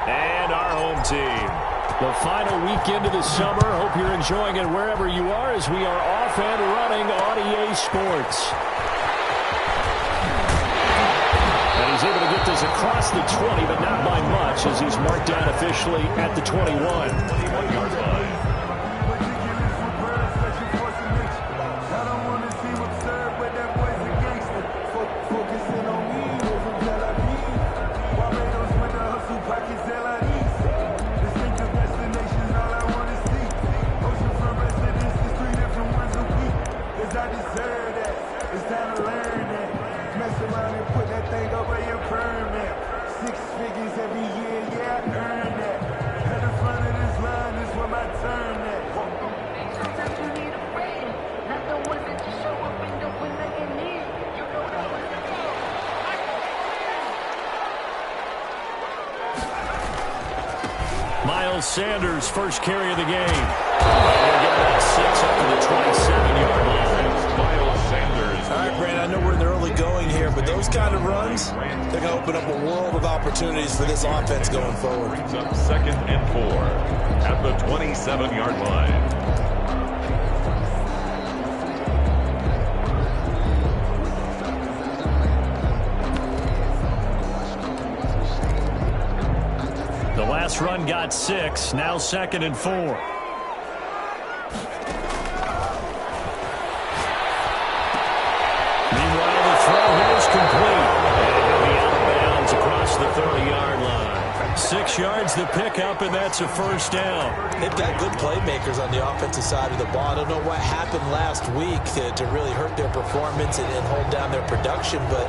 And our home team. The final weekend of the summer. Hope you're enjoying it wherever you are as we are off and running on EA Sports. And he's able to get this across the 20, but not by much as he's marked down officially at the 21. 21-yard line. Sanders' first carry of the game. He'll get about 6 up to the 27-yard line. Miles Sanders. All right, Brandon, I know we're in the early going here, but those kind of runs, they're going to open up a world of opportunities for this offense going forward. Brings up 2nd and 4 at the 27-yard line. Last run got 6. Now 2nd and 4. Meanwhile, the throw here is complete. And he'll be out of bounds across the 30-yard line. 6 yards the pickup, and that's a first down. They've got good playmakers on the offensive side of the ball. I don't know what happened last week to really hurt their performance and hold down their production, but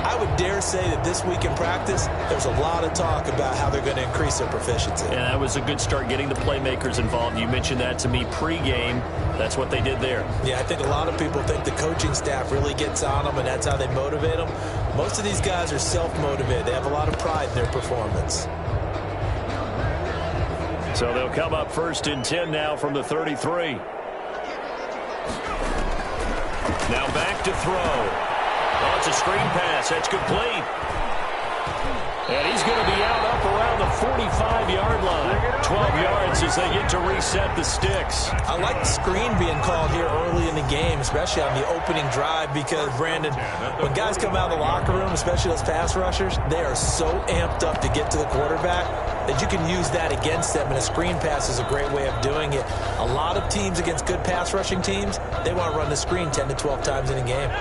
I would dare say that this week in practice, there's a lot of talk about how they're going to increase their proficiency. And that was a good start getting the playmakers involved. You mentioned that to me pregame. That's what they did there. Yeah, I think a lot of people think the coaching staff really gets on them, and that's how they motivate them. Most of these guys are self-motivated. They have a lot of pride in their performance. So they'll come up 1st and 10 now from the 33. Now back to throw. Oh, it's a screen pass. That's complete. And he's going to be out up around the 45-yard line. 12 yards as they get to reset the sticks. I like the screen being called here early in the game, especially on the opening drive, because, Brandon, when guys come out of the locker room, especially those pass rushers, they are so amped up to get to the quarterback that you can use that against them, and a screen pass is a great way of doing it. A lot of teams against good pass rushing teams, they want to run the screen 10 to 12 times in a game.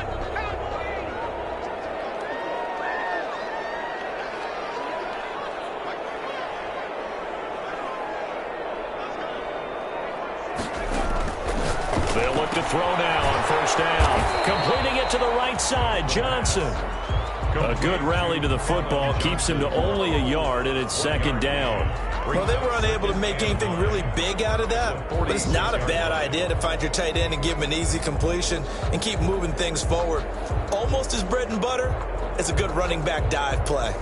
They'll look to throw now on 1st down. Completing it to the right side, Johnson. A good rally to the football keeps him to only a yard, and it's 2nd down. Well, they were unable to make anything really big out of that, but it's not a bad idea to find your tight end and give him an easy completion and keep moving things forward. Almost as bread and butter as a good running back dive play.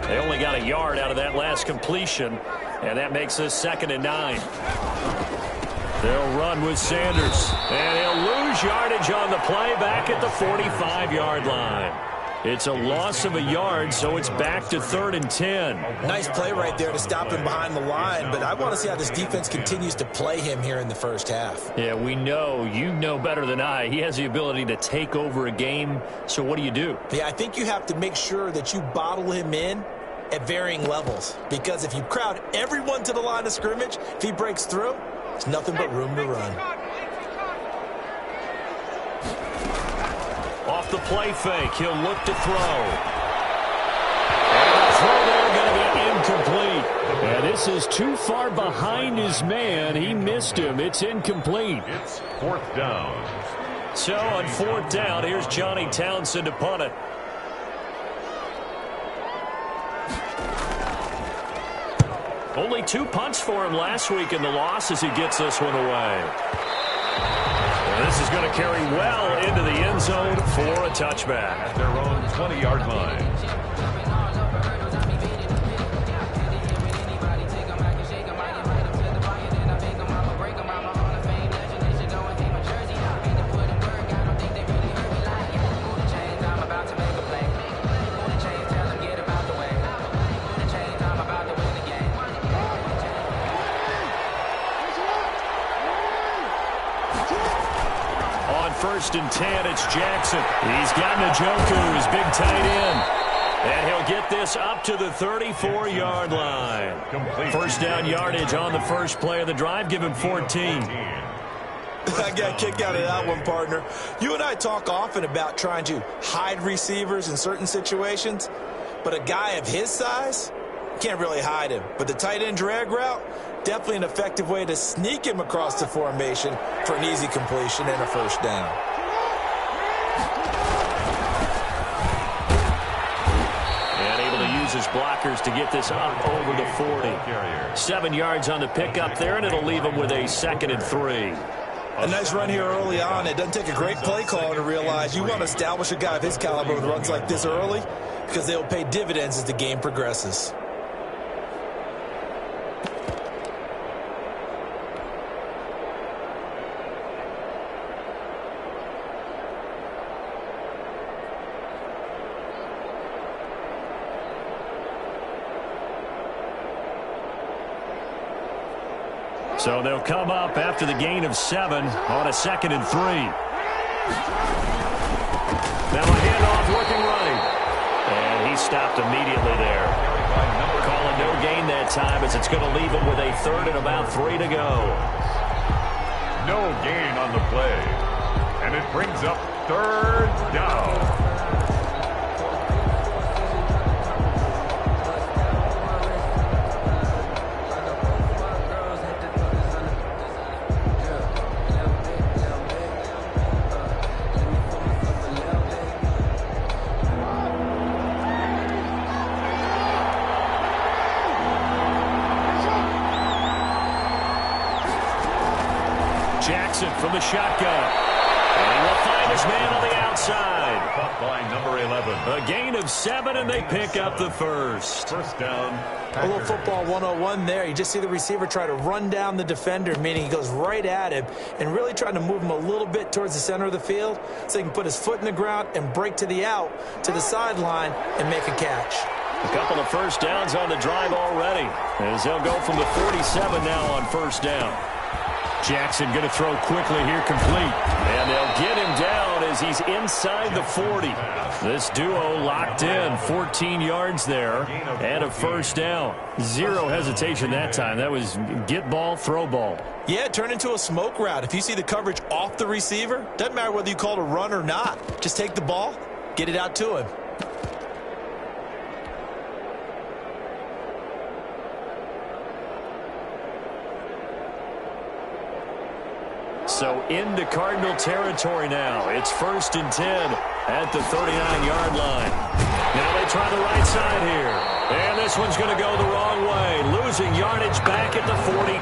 They only got a yard out of that last completion, and that makes this 2nd and 9. They'll run with Sanders, and he'll lose yardage on the play back at the 45-yard line. It's a loss of a yard, so it's back to 3rd and 10. Nice play right there to stop him behind the line, but I want to see how this defense continues to play him here in the first half. Yeah, we know. You know better than I. He has the ability to take over a game, so what do you do? Yeah, I think you have to make sure that you bottle him in at varying levels, because if you crowd everyone to the line of scrimmage, if he breaks through, there's nothing but room to run. Off the play fake, he'll look to throw. And the throw there going to be incomplete. And this is too far behind his man. He missed him. It's incomplete. It's 4th down. So on 4th down, here's Johnny Townsend to punt it. Only 2 punts for him last week in the loss as he gets this one away. And this is going to carry well into the end zone for a touchback. At their own 20-yard line. 1st and 10. It's Jackson. He's got Njoku, his big tight end. And he'll get this up to the 34-yard line. First down yardage on the first play of the drive. Give him 14. I got a kick out of that one, partner. You and I talk often about trying to hide receivers in certain situations, but a guy of his size, can't really hide him. But the tight end drag route, definitely an effective way to sneak him across the formation for an easy completion and a first down. And able to use his blockers to get this up over the 40. 7 yards on the pickup there, and it'll leave him with a 2nd and 3. A nice run here early on. It doesn't take a great play caller to realize you want to establish a guy of his caliber with runs like this early because they'll pay dividends as the game progresses. So they'll come up after the gain of 7 on a 2nd and 3. Now a handoff looking right. And he stopped immediately there. Calling no gain that time as it's going to leave him with a 3rd and about 3 to go. No gain on the play. And it brings up 3rd down. Jackson from the shotgun. And he will find his man on the outside. Caught by number 11. A gain of 7, and they pick up the first. First down. A little football 101 there. You just see the receiver try to run down the defender, meaning he goes right at him and really trying to move him a little bit towards the center of the field so he can put his foot in the ground and break to the out, to the sideline, and make a catch. A couple of first downs on the drive already, as they'll go from the 47 now on first down. Jackson going to throw quickly here, complete. And they'll get him down as he's inside the 40. This duo locked in, 14 yards there, and a first down. Zero hesitation that time. That was get ball, throw ball. Yeah, it turned into a smoke route. If you see the coverage off the receiver, doesn't matter whether you call it a run or not. Just take the ball, get it out to him. So into Cardinal territory now. It's 1st and 10 at the 39-yard line. Now they try the right side here. And this one's going to go the wrong way. Losing yardage back at the 42.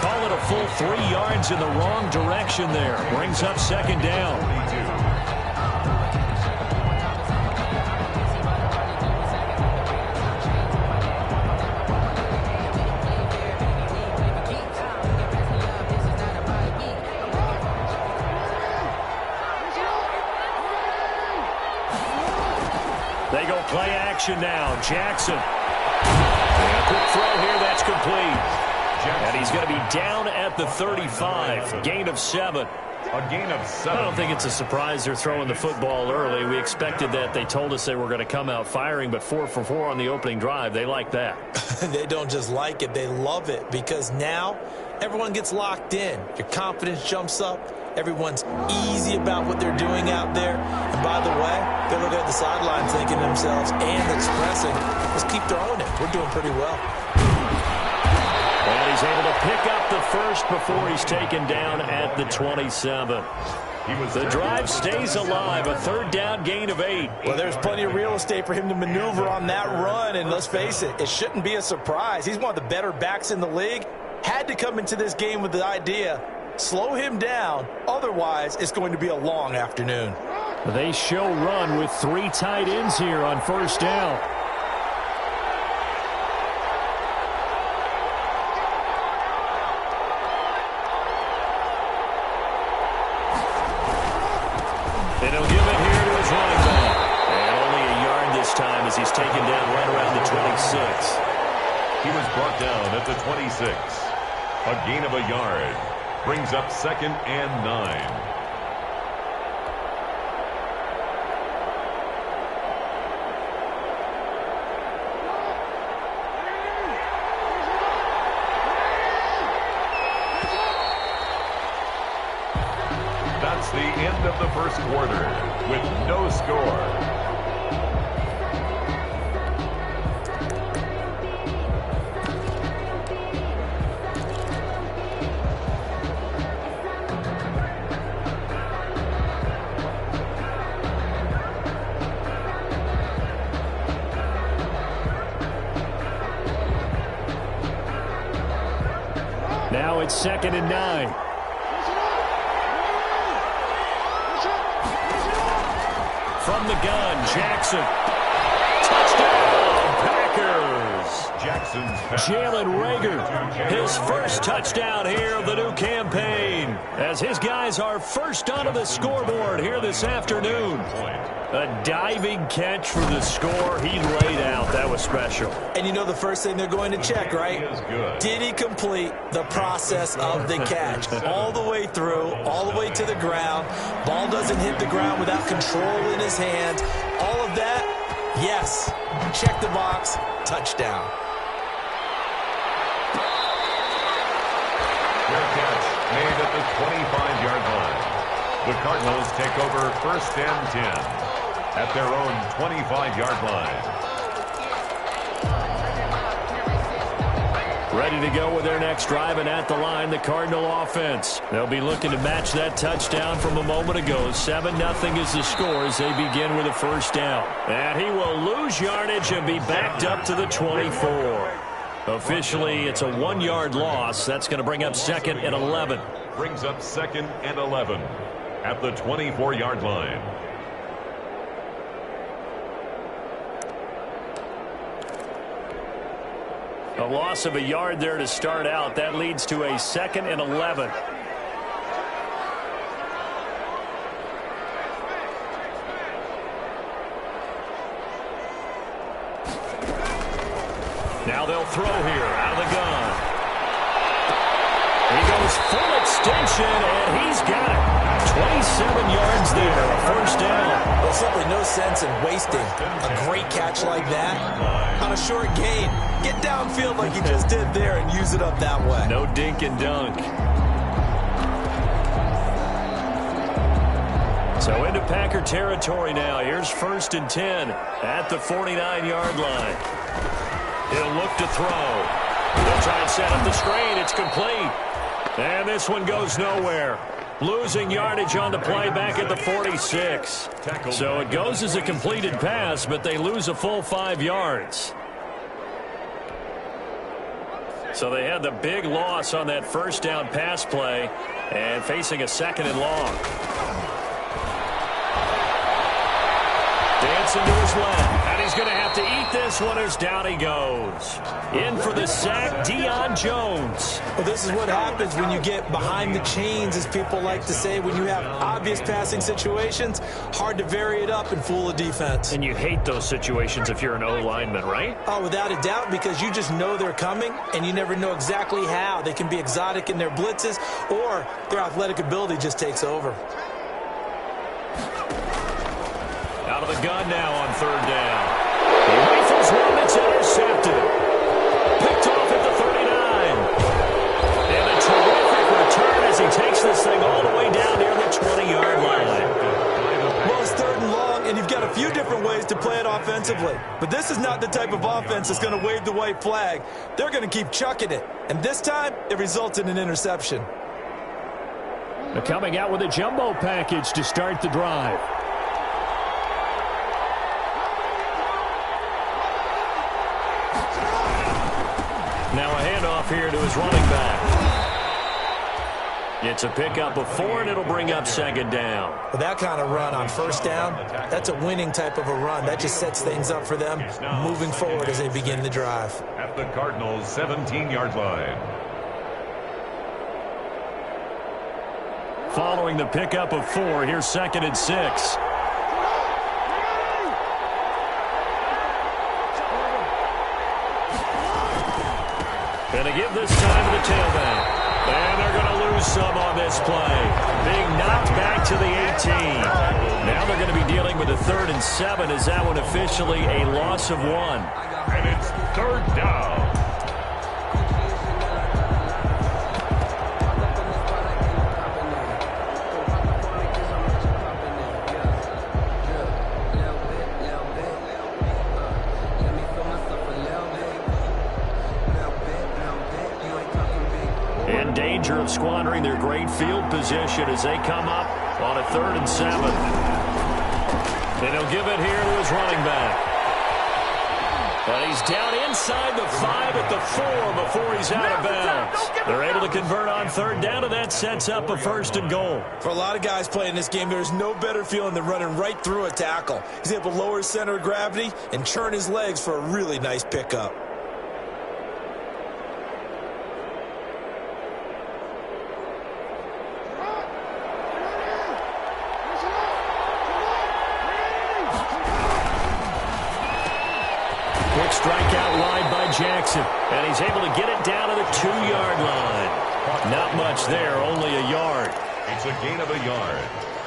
Call it a full 3 yards in the wrong direction there. Brings up 2nd down. They go play action now. Jackson. And a quick throw here. That's complete. And he's going to be down at the 35. Gain of 7. A gain of 7. I don't think it's a surprise they're throwing the football early. We expected that. They told us they were going to come out firing, but 4 for 4 on the opening drive. They like that. They don't just like it. They love it because now everyone gets locked in. Your confidence jumps up. Everyone's easy about what they're doing out there. And by the way, they're looking at the sideline thinking to themselves and expressing, let's keep throwing it. We're doing pretty well. And he's able to pick up the first before he's taken down at the 27. The drive stays alive. A 3rd down gain of 8. Well, there's plenty of real estate for him to maneuver on that run. And let's face it, it shouldn't be a surprise. He's one of the better backs in the league. Had to come into this game with the idea, slow him down. Otherwise, it's going to be a long afternoon. They show run with 3 tight ends here on first down. And he'll give it here to his running back. And only a yard this time as he's taken down right around the 26. He was brought down at the 26. A gain of a yard. Brings up 2nd and 9. of the first quarter with no score. Now it's 2nd and 9. From the gun, Jackson. Touchdown, Packers. Jackson's pass. Jalen Reagor, his first touchdown here of the new campaign, as his guys are first onto the scoreboard here this afternoon. A diving catch for the score. He laid out. That was special. And you know the first thing they're going to check, right? Did he complete the process of the catch? All the way through, all the way to the ground. Ball doesn't hit the ground without control in his hands. All of that, yes. Check the box. Touchdown. Fair catch made at the 25-yard line. The Cardinals take over 1st and 10 at their own 25-yard line. Ready to go with their next drive, and at the line, the Cardinal offense. They'll be looking to match that touchdown from a moment ago. 7-0 is the score as they begin with a first down. And he will lose yardage and be backed up to the 24. Officially, it's a 1-yard loss. That's going to bring up 2nd and 11. Brings up 2nd and 11 at the 24-yard line. A loss of a yard there to start out. That leads to a 2nd and 11. Now they'll throw here out of the gun. He goes full extension, and he's got it. 27 yards there, a first down. There's simply no sense in wasting a great catch like that on a short gain. Get downfield like he just did there and use it up that way. No dink and dunk. So into Packer territory now. Here's 1st and 10 at the 49-yard line. He'll look to throw. They'll try and set up the screen. It's complete. And this one goes nowhere. Losing yardage on the play back at the 46. So it goes as a completed pass, but they lose a full 5 yards. So they had the big loss on that first down pass play and facing a 2nd and long. Dancing to his left, and he's going to have to eat this one as down he goes. In for the sack, Deion Jones. Well, this is what happens when you get behind the chains, as people like to say. When you have obvious passing situations, hard to vary it up and fool a defense. And you hate those situations if you're an O-lineman, right? Oh, without a doubt, because you just know they're coming, and you never know exactly how. They can be exotic in their blitzes, or their athletic ability just takes over. Out of the gun now on 3rd down. He rifles one that's intercepted. Picked off at the 39. And a terrific return as he takes this thing all the way down near the 20-yard line. Well, it's 3rd and long, and you've got a few different ways to play it offensively. But this is not the type of offense that's going to wave the white flag. They're going to keep chucking it. And this time, it results in an interception. They're coming out with a jumbo package to start the drive. Now a handoff here to his running back. It's a pickup of 4, and it'll bring up 2nd down. With that kind of run on 1st down, that's a winning type of a run. That just sets things up for them moving forward as they begin the drive. At the Cardinals' 17-yard line. Following the pickup of 4, here's 2nd and 6. Going to give this time to the tailback. And they're going to lose some on this play. Being knocked back to the 18. Now they're going to be dealing with a 3rd and 7. Is that one officially a loss of 1? And it's 3rd down. danger of squandering their great field position as they come up on a 3rd and 7. And he'll give it here to his running back. And he's down inside the 5 at the 4 before he's out of bounds. They're able to convert on 3rd down, and that sets up a 1st and goal. For a lot of guys playing this game, there's no better feeling than running right through a tackle. He's able to lower his center of gravity and churn his legs for a really nice pickup. Quick strike out wide by Jackson, and he's able to get it down to the 2-yard line. Not much there, only a yard. It's a gain of a yard.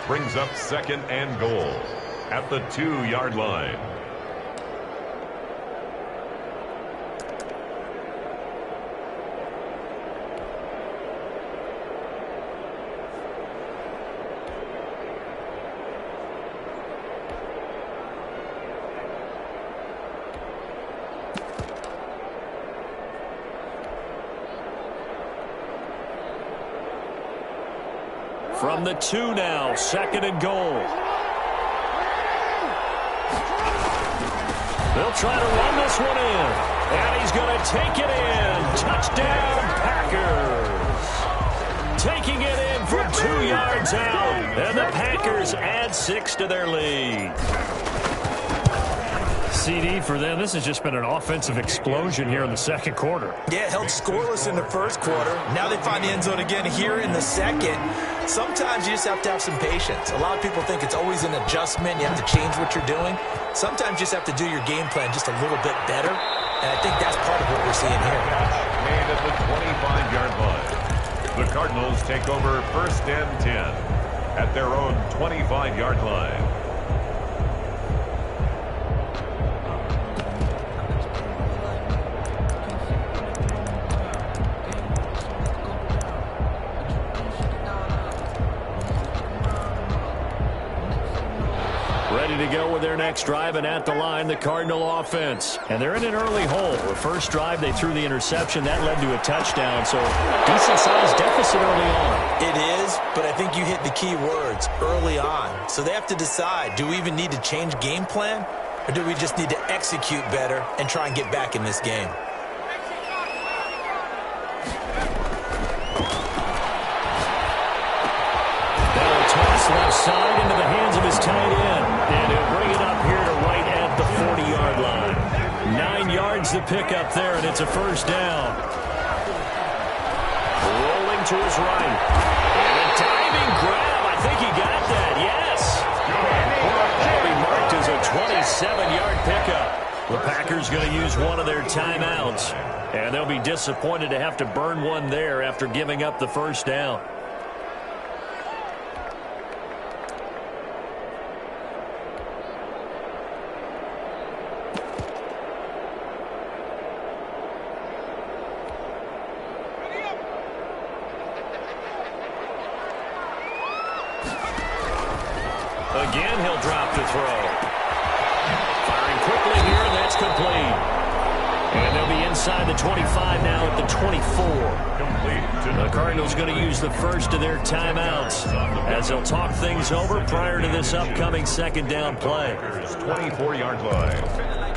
Brings up 2nd and goal at the 2-yard line. From the 2 now, 2nd and goal. They'll try to run this one in. And he's going to take it in. Touchdown, Packers. Taking it in from 2 yards out. And the Packers add 6 to their lead. CD for them. This has just been an offensive explosion here in the 2nd quarter. Yeah, held scoreless in the 1st quarter. Now they find the end zone again here in the 2nd. Sometimes you just have to have some patience. A lot of people think it's always an adjustment. You have to change what you're doing. Sometimes you just have to do your game plan just a little bit better. And I think that's part of what we're seeing here. Made at the 25-yard line. The Cardinals take over 1st and 10 at their own 25-yard line. Ready to go with their next drive, and at the line, the Cardinal offense. And they're in an early hole. The first drive, they threw the interception. That led to a touchdown, so decent-sized deficit early on. It is, but I think you hit the key words, early on. So they have to decide, do we even need to change game plan, or do we just need to execute better and try and get back in this game? Left side into the hands of his tight end. And he'll bring it up here to right at the 40-yard line. 9 yards to pick up there, and it's a 1st down. Rolling to his right. And a diving grab. I think he got that. Yes. That'll be marked as a 27-yard pickup. The Packers going to use one of their timeouts. And they'll be disappointed to have to burn one there after giving up the 1st down. Again, he'll drop the throw. Firing quickly here, and that's complete. And they'll be inside the 25 now at the 24. The Cardinals going to use the first of their timeouts as they'll talk things over prior to this upcoming 2nd down play. 24-yard line.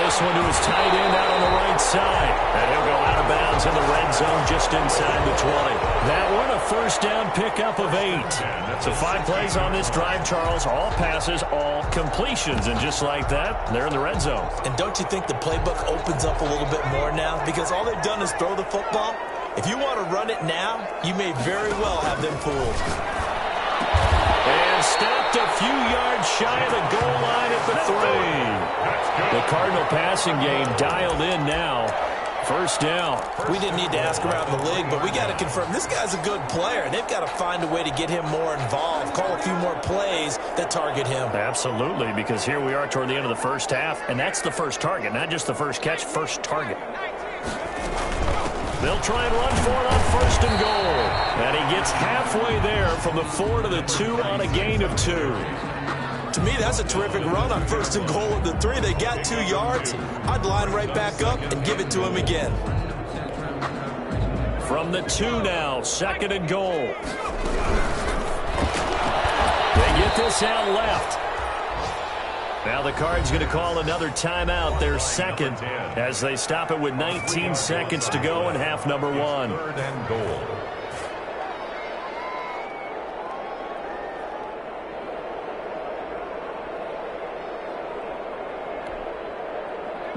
This one to his tight end out on the right side. And he'll go out of bounds in the red zone just inside the 20. That one a 1st down pickup of 8. So 5 plays on this drive, Charles. All passes, all completions. And just like that, they're in the red zone. And don't you think the playbook opens up a little bit more now? Because all they've done is throw the football. If you want to run it now, you may very well have them fooled. And stopped a few yards shy of the goal line at the 3. The Cardinal passing game dialed in now. 1st down. We didn't need to ask around the league, but we got to confirm this guy's a good player. They've got to find a way to get him more involved, call a few more plays that target him. Absolutely, because here we are toward the end of the 1st half, and that's the first target, not just the first catch, first target. They'll try and run for it on 1st and goal. And he gets halfway there from the 4 to the 2 on a gain of 2. To me, that's a terrific run on 1st and goal at the 3. They got 2 yards. I'd line right back up and give it to him again. From the 2 now, 2nd and goal. They get this out left. Now the Cards going to call another timeout, their 2nd, as they stop it with 19 seconds to go in half number 1. 3rd and goal.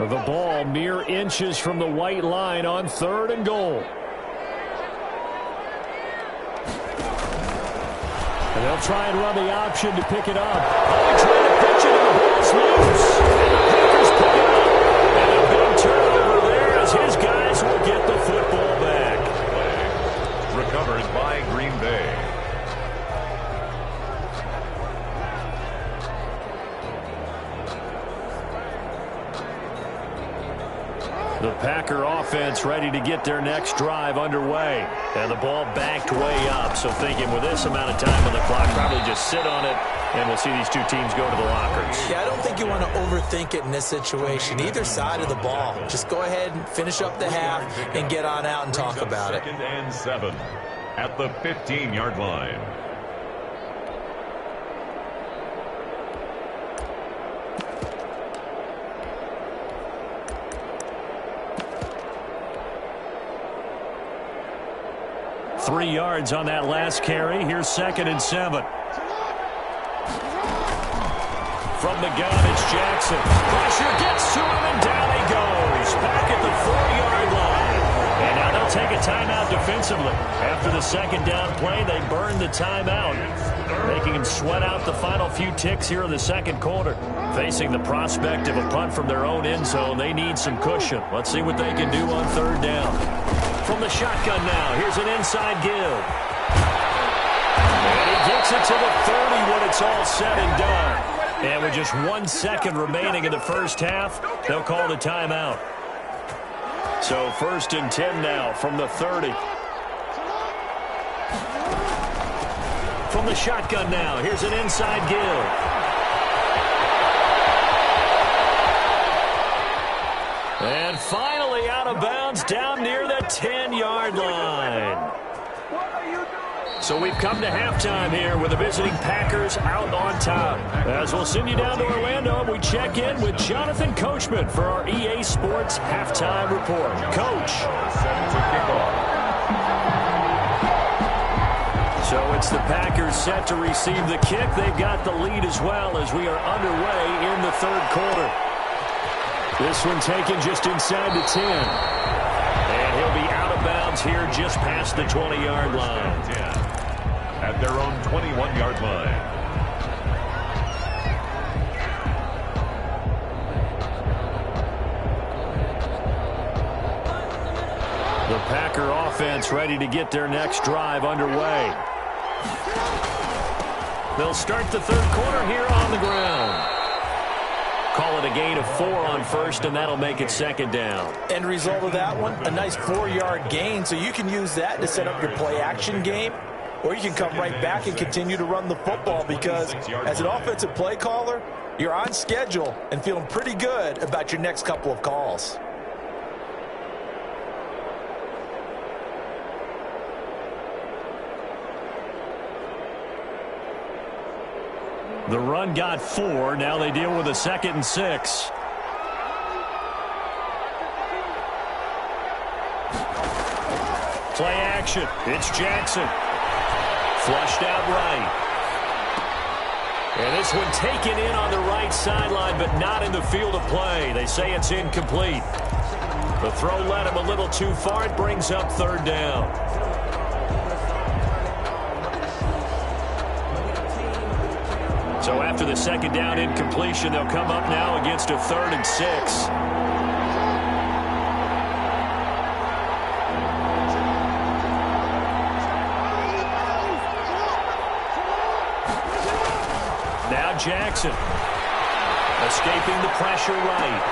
The ball mere inches from the white line on 3rd and goal. And they'll try and run the option to pick it up. Oh, trying to pitch it, and the ball's loose. And the Packers pick it up. And a big turnover there as his guys will get the football back. Recovered by Green Bay. The Packer offense ready to get their next drive underway. And the ball backed way up. So thinking with this amount of time on the clock, probably just sit on it, and we'll see these two teams go to the lockers. Yeah, I don't think you want to overthink it in this situation. Either side of the ball. Just go ahead and finish up the half and get on out and talk about it. 2nd and 7 at the 15-yard line. Three yards on that last carry. Here's 2nd and 7. From the gun, it's Jackson. Pressure gets to him, and down he goes. Back at the 4-yard line. And now they'll take a timeout defensively. After the 2nd down play, they burn the timeout, making him sweat out the final few ticks here in the 2nd quarter. Facing the prospect of a punt from their own end zone, they need some cushion. Let's see what they can do on 3rd down. From the shotgun now, here's an inside give. And he gets it to the 30 when it's all said and done. And with just 1 second remaining in the first half, they'll call the timeout. So 1st and 10 now from the 30. From the shotgun now, here's an inside give. And finally out of bounds down near the 10-yard line. So we've come to halftime here with the visiting Packers out on top. As we'll send you down to Orlando, we check in with Jonathan Coachman for our EA Sports Halftime Report. Coach. So it's the Packers set to receive the kick. They've got the lead as well as we are underway in the 3rd quarter. This one taken just inside the 10. And he'll be out of bounds here just past the 20-yard line. At their own 21-yard line. The Packer offense ready to get their next drive underway. They'll start the 3rd quarter here on the ground. Call it a gain of 4 on 1st, and that'll make it 2nd down. End result of that one, a nice 4-yard gain, so you can use that to set up your play-action game, or you can come right back and continue to run the football because as an offensive play caller, you're on schedule and feeling pretty good about your next couple of calls. The run got 4. Now they deal with a 2nd and 6. Play action. It's Jackson. Flushed out right. And this one taken in on the right sideline, but not in the field of play. They say it's incomplete. The throw led him a little too far. It brings up 3rd down. So after the 2nd down incompletion, they'll come up now against a 3rd and 6. Now Jackson. A Escaping the pressure right.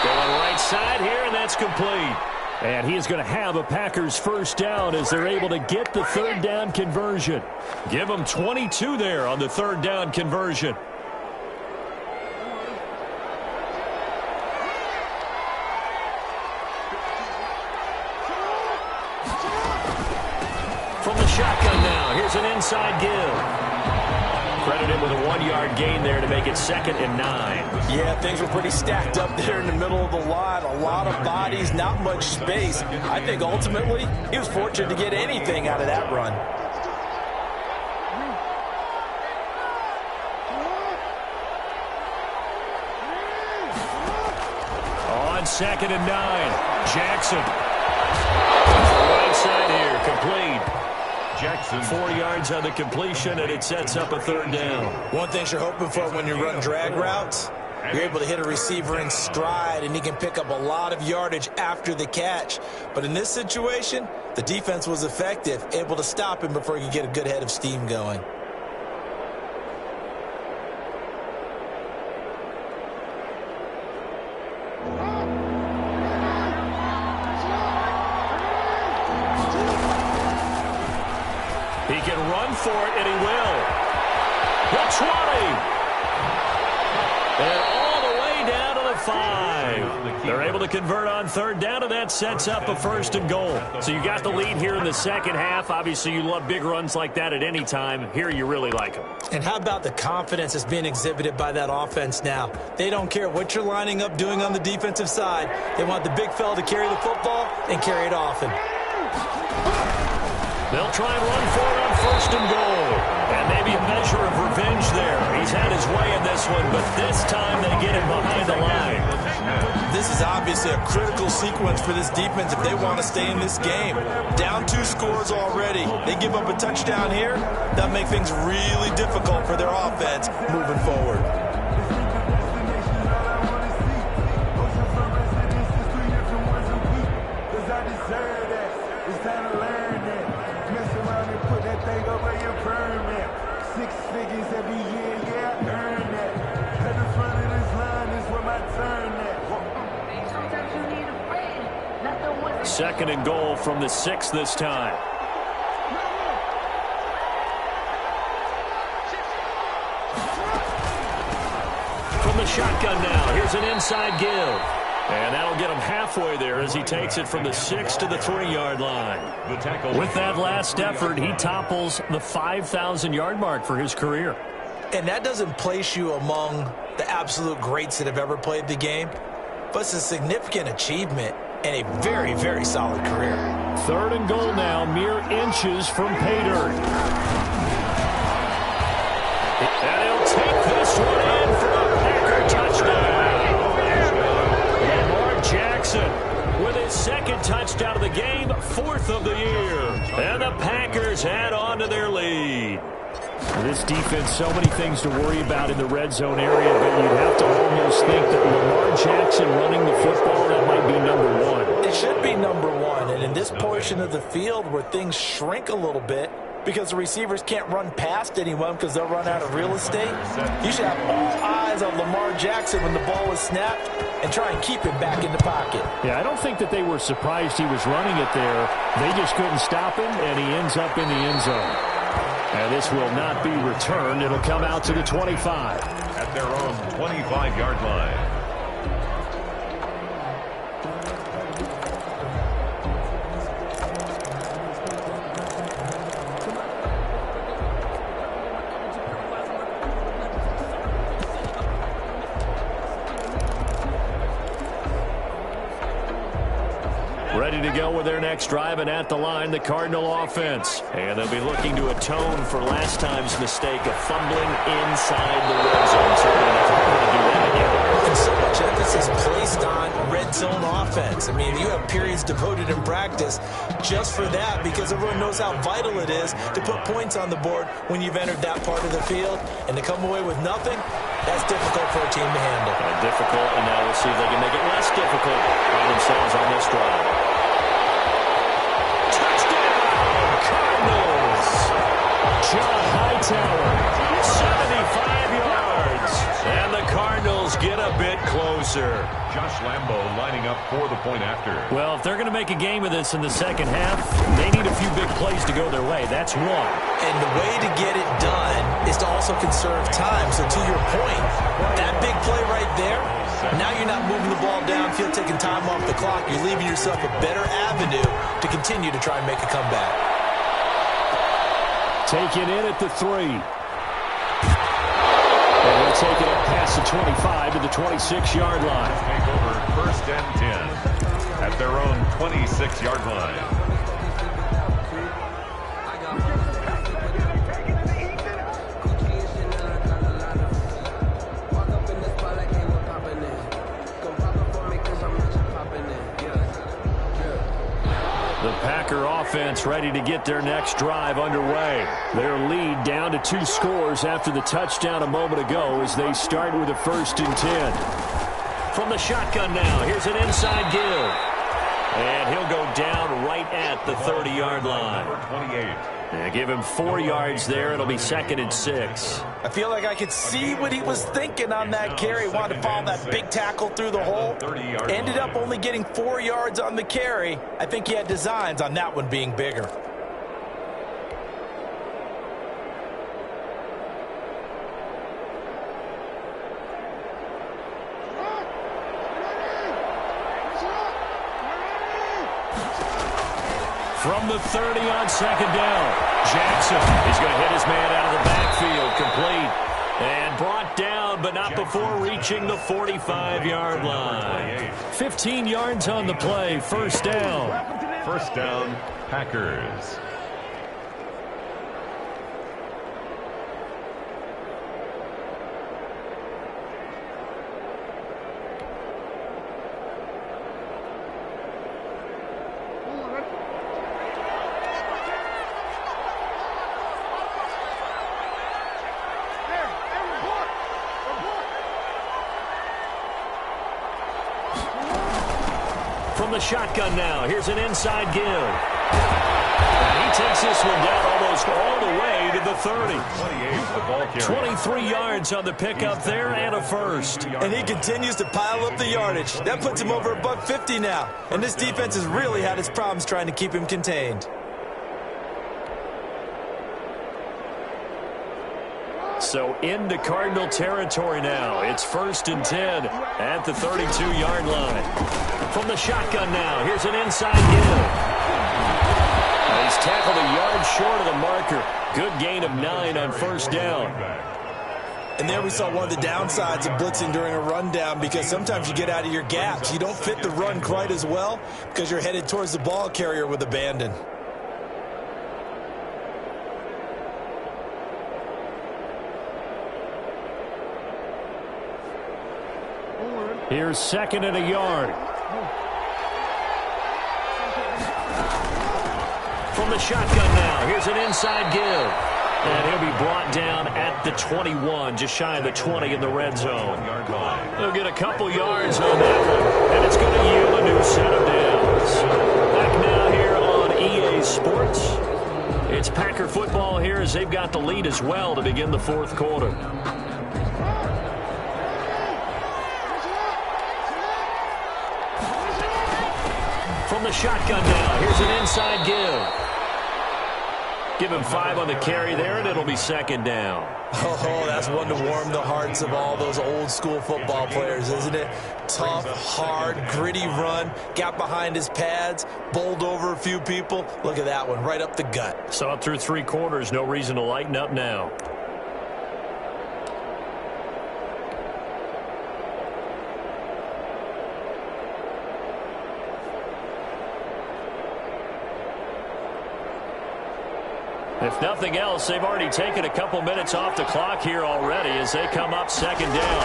Going right side here, and that's complete. And he is going to have a Packers first down as they're able to get the third down conversion. Give them 22 there on the third down conversion. From the shotgun now, here's an inside give. Credited with a 1-yard gain there to make it 2nd and 9. Yeah, things were pretty stacked up there in the middle of the line. A lot of bodies, not much space. I think ultimately he was fortunate to get anything out of that run. On 2nd and 9, Jackson. Right side here, complete. Jackson. 4 yards on the completion, and it sets up a third down. One thing you're hoping for when you run drag routes, you're able to hit a receiver in stride, and he can pick up a lot of yardage after the catch. But in this situation, the defense was effective, able to stop him before he could get a good head of steam going. He can run for it, and he will. The 20. And all the way down to the 5. They're able to convert on third down, and that sets up a 1st and goal. So you got the lead here in the second half. Obviously, you love big runs like that at any time. Here, you really like them. And how about the confidence that's being exhibited by that offense now? They don't care what you're lining up doing on the defensive side. They want the big fella to carry the football and carry it often. They'll try and run for it on 1st and goal. And maybe a measure of revenge there. He's had his way in this one, but this time they get him behind the line. This is obviously a critical sequence for this defense if they want to stay in this game. Down 2 scores already. They give up a touchdown here. That'll make things really difficult for their offense moving forward. Second and goal from the 6 this time. From the shotgun now, here's an inside give. And that'll get him halfway there as he takes it from the 6 to the 3-yard line. With that last effort, he topples the 5,000-yard mark for his career. And that doesn't place you among the absolute greats that have ever played the game, but it's a significant achievement and a very, very solid career. 3rd and goal now, mere inches from pay dirt. And he'll take this one in for a Packer touchdown. Lamar Jackson with his 2nd touchdown of the game, 4th of the year. And the Packers add on to their lead. This defense, so many things to worry about in the red zone area, but you'd have to almost think that Lamar Jackson running the football, that might be number 1. It should be number 1, and in this portion of the field where things shrink a little bit because the receivers can't run past anyone because they'll run out of real estate, you should have all eyes on Lamar Jackson when the ball is snapped and try and keep him back in the pocket. Yeah, I don't think that they were surprised he was running it there. They just couldn't stop him, and he ends up in the end zone. And this will not be returned. It'll come out to the 25. At their own 25-yard line. Ready to go with their next drive, and at the line, the Cardinal offense. And they'll be looking to atone for last time's mistake of fumbling inside the red zone. So they're going to have to do that again. And so much emphasis placed on red zone offense. I mean, you have periods devoted in practice just for that because everyone knows how vital it is to put points on the board when you've entered that part of the field. And to come away with nothing, that's difficult for a team to handle. Difficult, and now we'll see if they can make it less difficult on themselves on this drive. Touchdown, Cardinals! John Hightower, 75 yards. And the Cardinals totals get a bit closer. Josh Lambo lining up for the point after. Well, if they're going to make a game of this in the second half, they need a few big plays to go their way. That's one. And the way to get it done is to also conserve time. So to your point, that big play right there, now you're not moving the ball downfield, taking time off the clock. You're leaving yourself a better avenue to continue to try and make a comeback. Taken in at the 3. And we'll take it up past the 25 to the 26-yard line. Take over 1st and 10 at their own 26-yard line. The Packer offense ready to get their next drive underway. Their lead down to 2 scores after the touchdown a moment ago as they start with a 1st and 10. From the shotgun now, here's an inside give. And he'll go down right at the 30-yard line. Number 28. And give him 4 yards there. It'll be 2nd and 6. I feel like I could see what he was thinking on that carry. Wanted to follow that big tackle through the hole. Ended up only getting 4 yards on the carry. I think he had designs on that one being bigger. From the 30 on 2nd down, Jackson is going to hit his man out of the backfield, complete, and brought down, but not before reaching the 45-yard line. 15 yards on the play, 1st down. 1st down, Packers. From the shotgun now, here's an inside give. And he takes this one down almost all the way to the 30. 23 yards on the pickup there and a 1st. And he continues to pile up the yardage. That puts him over $150 now. And this defense has really had its problems trying to keep him contained. So into Cardinal territory now. It's 1st and 10 at the 32-yard line. From the shotgun now, here's an inside give. He's tackled a yard short of the marker. Good gain of 9 on 1st down. And there we saw one of the downsides of blitzing during a rundown, because sometimes you get out of your gaps. You don't fit the run quite as well because you're headed towards the ball carrier with abandon. Here's 2nd and a yard. From the shotgun now, here's an inside give. And he'll be brought down at the 21, just shy of the 20 in the red zone. They'll get a couple yards on that one, and it's going to yield a new set of downs. Back now here on EA Sports. It's Packer football here as they've got the lead as well to begin the 4th quarter. From the shotgun now, here's an inside give. Give him 5 on the carry there, and it'll be 2nd down. Oh, that's one to warm the hearts of all those old-school football players, isn't it? Tough, hard, gritty run. Got behind his pads, bowled over a few people. Look at that one, right up the gut. Saw it through 3 quarters. No reason to lighten up now. If nothing else, they've already taken a couple minutes off the clock here already as they come up 2nd down.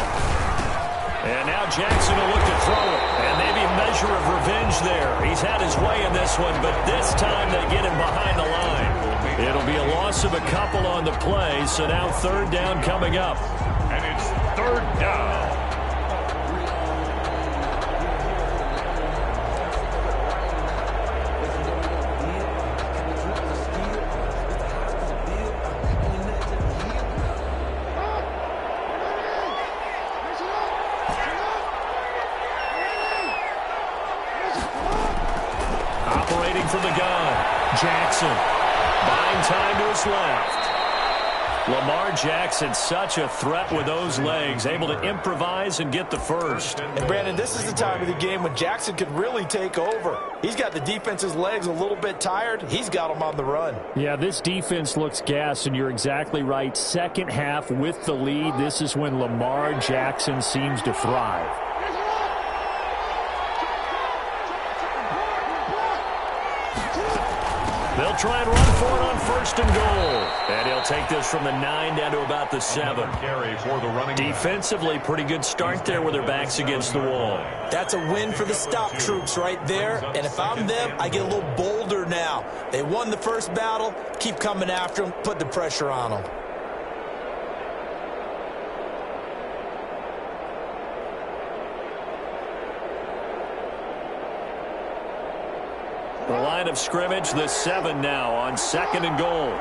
And now Jackson will look to throw it. And maybe a measure of revenge there. He's had his way in this one, but this time they get him behind the line. It'll be a loss of a couple on the play, so now 3rd down coming up. And it's 3rd down. from the gun. Jackson buying time to his left. Lamar Jackson, such a threat with those legs, able to improvise and get the first. And, Brandon, this is the time of the game when Jackson could really take over. He's got the defense's legs a little bit tired. He's got them on the run. Yeah, this defense looks gassed, and you're exactly right. Second half with the lead, this is when Lamar Jackson seems to thrive. They'll try and run for it on first and goal. And he'll take this from the 9 down to about the 7. Defensively, pretty good start there with their backs against the wall. That's a win for the stop troops right there. And if I'm them, I get a little bolder now. They won the first battle. Keep coming after them. Put the pressure on them. The line of scrimmage, the 7 now on second and goal.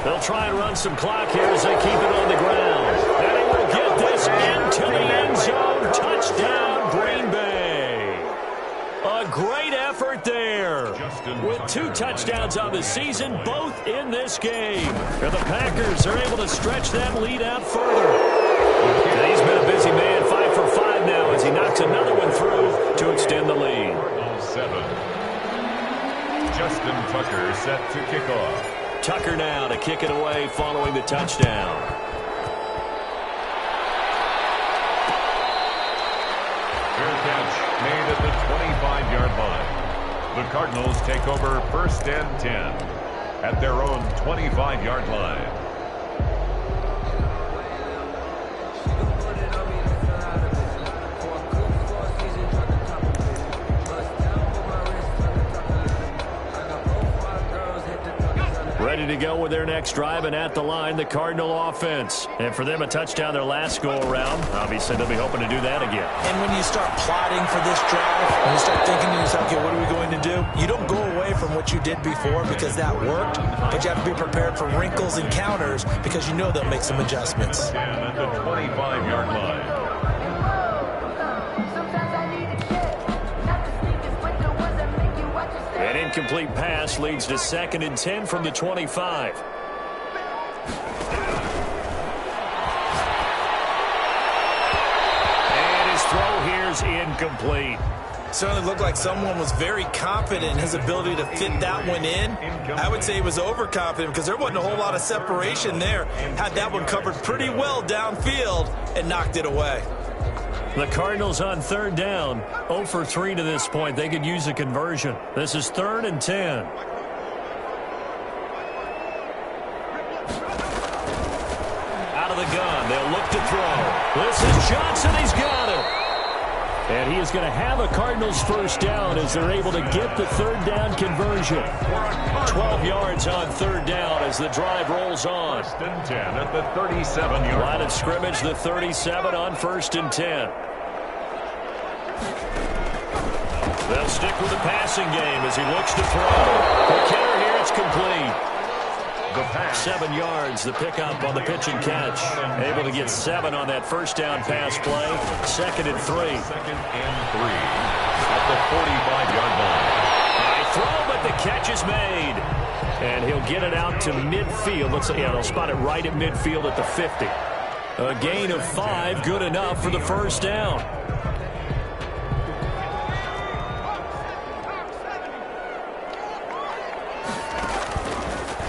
They'll try and run some clock here as they keep it on the ground. And he will get this into the end zone. Touchdown, Green Bay. A great effort there. With 2 touchdowns on the season, both in this game. And the Packers are able to stretch that lead out further. And he's been a busy man, 5 for 5 now as he knocks another one through to extend the lead. 7. Justin Tucker set to kick off. Tucker now to kick it away following the touchdown. Fair catch made at the 25-yard line. The Cardinals take over first and 10 at their own 25-yard line. Ready to go with their next drive, and at the line, the Cardinal offense. And for them, a touchdown their last go-around. Obviously, they'll be hoping to do that again. And when you start plotting for this drive, when you start thinking to yourself, okay, what are we going to do? You don't go away from what you did before because that worked, but you have to be prepared for wrinkles and counters because you know they'll make some adjustments. At the 25-yard line. An incomplete pass leads to 2nd and 10 from the 25. And his throw here is incomplete. Certainly looked like someone was very confident in his ability to fit that one in. I would say he was overconfident because there wasn't a whole lot of separation there. Had that one covered pretty well downfield and knocked it away. The Cardinals on 3rd down, 0 for 3 to this point. They could use a conversion. This is 3rd and 10. Out of the gun, they'll look to throw. This is Johnson, he's got it. And he is going to have a Cardinals first down as they're able to get the 3rd down conversion. 12 yards on 3rd down as the drive rolls on. 1st and 10 at the 37-yard line of scrimmage, the 37 on 1st and 10. They'll stick with the passing game as he looks to throw. The counter here, it's complete. The pass. 7 yards, the pickup on the pitch and catch. Able to get 7 on that first down pass play. 2nd and 3. 2nd and 3 at the 45-yard line. High throw, but the catch is made. And he'll get it out to midfield. Let's say, yeah, they'll spot it right at midfield at the 50. A gain of 5, good enough for the first down.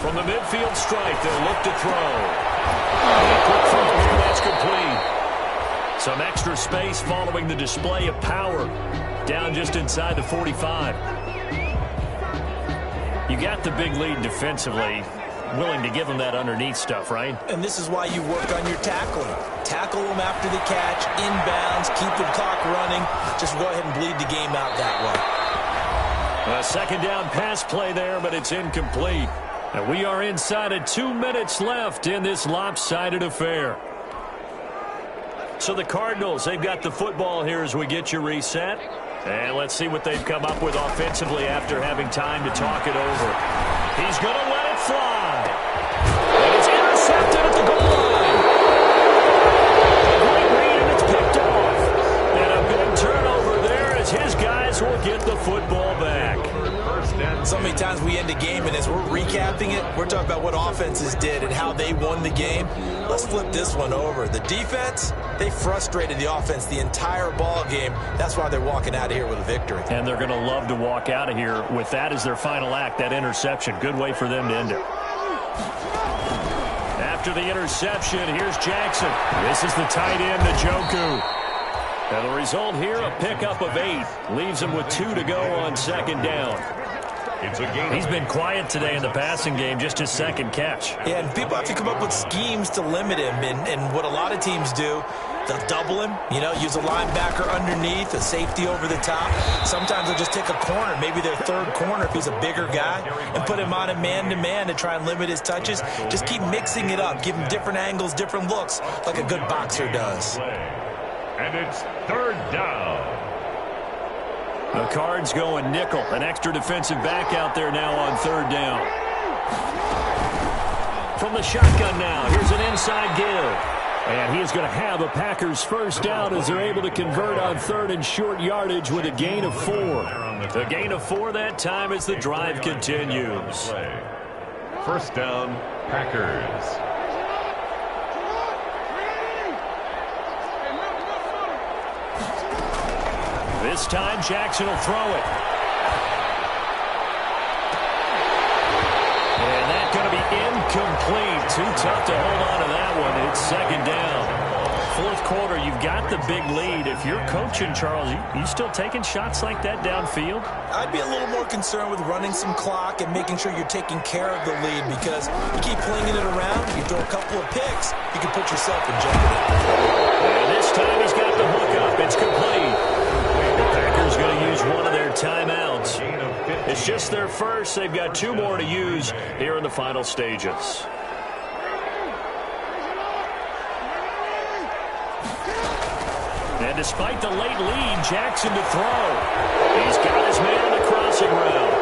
From the midfield stripe, they'll look to throw. Quick throw here, that's complete. Some extra space following the display of power. Down just inside the 45. You got the big lead defensively. Willing to give them that underneath stuff, right? And this is why you work on your tackling. Tackle them after the catch, inbounds, keep the clock running. Just go ahead and bleed the game out that way. A 2nd down pass play there, but it's incomplete. And we are inside of 2 minutes left in this lopsided affair. So the Cardinals, they've got the football here as we get you reset. And let's see what they've come up with offensively after having time to talk it over. He's going to let it fly. And it's intercepted at the goal line. Great read, and it's picked off. And a big turnover there as his guys will get the football back. So many times we end a game, and as we're recapping it, we're talking about what offenses did and how they won the game. Let's flip this one over. The defense, they frustrated the offense the entire ball game. That's why they're walking out of here with a victory. And they're going to love to walk out of here with that as their final act, that interception. Good way for them to end it. After the interception, here's Jackson. This is the tight end, Njoku. And the result here, a pickup of 8. Leaves him with 2 to go on second down. He's been quiet today in the passing game, just his second catch. Yeah, and people have to come up with schemes to limit him. And what a lot of teams do, they'll double him, use a linebacker underneath, a safety over the top. Sometimes they'll just take a corner, maybe their third corner if he's a bigger guy, and put him on a man-to-man to try and limit his touches. Just keep mixing it up, give him different angles, different looks, like a good boxer does. And it's third down. The Cards going nickel. An extra defensive back out there now on third down. From the shotgun now, here's an inside give. And he is going to have a Packers first down as they're able to convert on third and short yardage with a gain of 4. The gain of 4 that time as the drive continues. First down, Packers. This time, Jackson will throw it. And that's going to be incomplete. Too tough to hold on to that one. It's second down. Fourth quarter, you've got the big lead. If you're coaching, Charles, you still taking shots like that downfield? I'd be a little more concerned with running some clock and making sure you're taking care of the lead, because you keep flinging it around, you throw a couple of picks, you can put yourself in jeopardy. And this time he's got the hook up. It's complete. The Packers going to use one of their timeouts. It's just their first. They've got 2 more to use here in the final stages. And despite the late lead, Jackson to throw. He's got his man on the crossing route.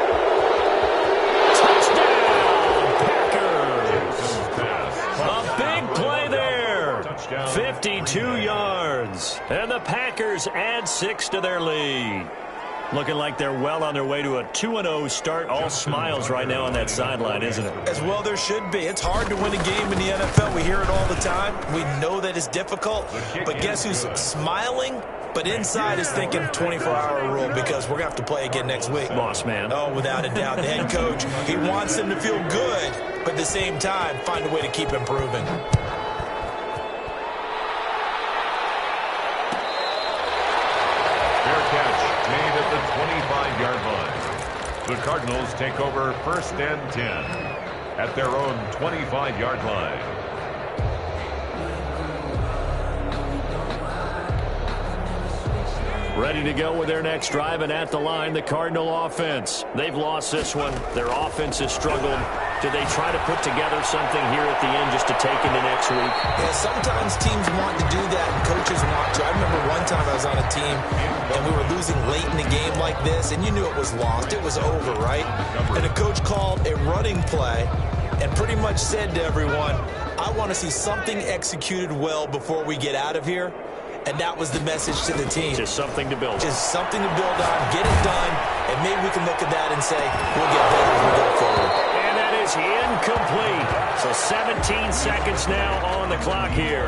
Touchdown, Packers! A big play there. 52 yards. And the Packers add 6 to their lead. Looking like they're well on their way to a 2-0 start. All smiles right now on that sideline, isn't it? As well there should be. It's hard to win a game in the NFL. We hear it all the time. We know that it's difficult. But guess who's smiling? But inside is thinking 24-hour rule, because we're going to have to play again next week. Boss man. Oh, without a doubt. The head coach, he wants them to feel good, but at the same time, find a way to keep improving. Made at the 25-yard line. The Cardinals take over first and 10 at their own 25-yard line. Ready to go with their next drive, and at the line, the Cardinal offense. They've lost this one. Their offense has struggled. Do they try to put together something here at the end just to take into next week? Yeah, sometimes teams want to do that, and coaches want to. I remember one time I was on a team, and we were losing late in the game like this, and you knew it was lost. It was over, right? And the coach called a running play and pretty much said to everyone, I want to see something executed well before we get out of here. And that was the message to the team. Just something to build on. Just something to build on, get it done, and maybe we can look at that and say, we'll get better as we go forward. And that is incomplete. So 17 seconds now on the clock here.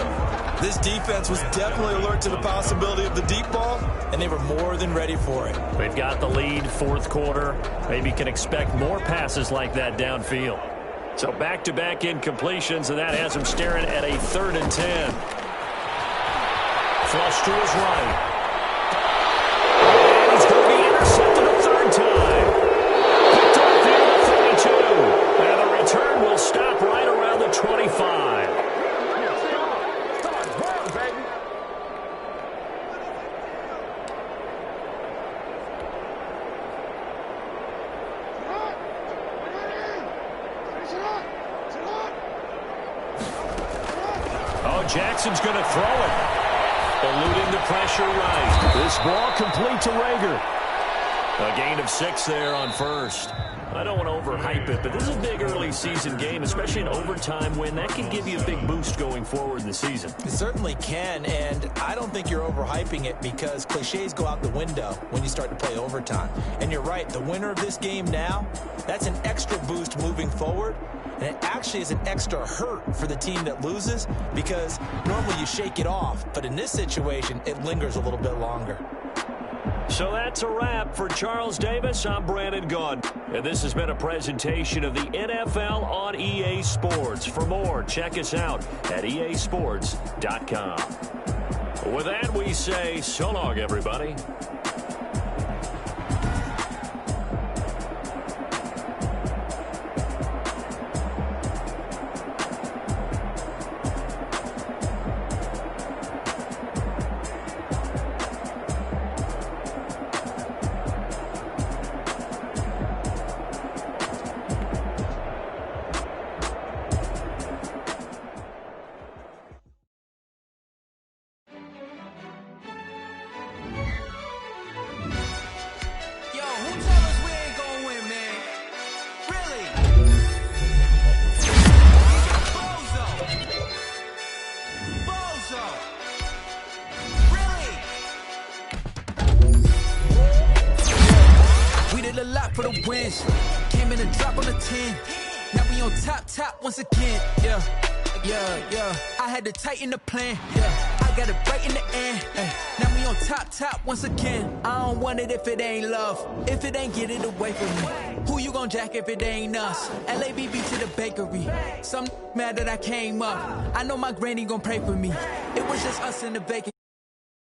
This defense was definitely alert to the possibility of the deep ball, and they were more than ready for it. They've got the lead, fourth quarter. Maybe can expect more passes like that downfield. So back-to-back incompletions, and that has them staring at a 3rd and 10. Flush to his right. And he's going to be intercepted a 3rd time. Picked up here at the 32. And the return will stop right around the 25. Oh, Jackson's going to throw it. Eluding the pressure right. This This ball complete to Rager. A gain of 6 there on first. I don't want to overhype it, but this is a big early season game, especially an overtime win. That can give you a big boost going forward in the season. It certainly can, and I don't think you're overhyping it because cliches go out the window when you start to play overtime. And you're right, the winner of this game now, that's an extra boost moving forward. And it actually is an extra hurt for the team that loses because normally you shake it off. But in this situation, it lingers a little bit longer. So that's a wrap for Charles Davis. I'm Brandon Gaudin. And this has been a presentation of the NFL on EA Sports. For more, check us out at easports.com. With that, we say so long, everybody. A lot for the wins. Came in and drop on the 10. Now we on top once again. Yeah. I had to tighten the plan. Yeah. I got it right in the end. Now we on top once again. I don't want it if it ain't love. If it ain't, get it away from me. Who you gon' jack if it ain't us? LABB to the bakery. Some mad that I came up. I know my granny gon' pray for me. It was just us in the vacant.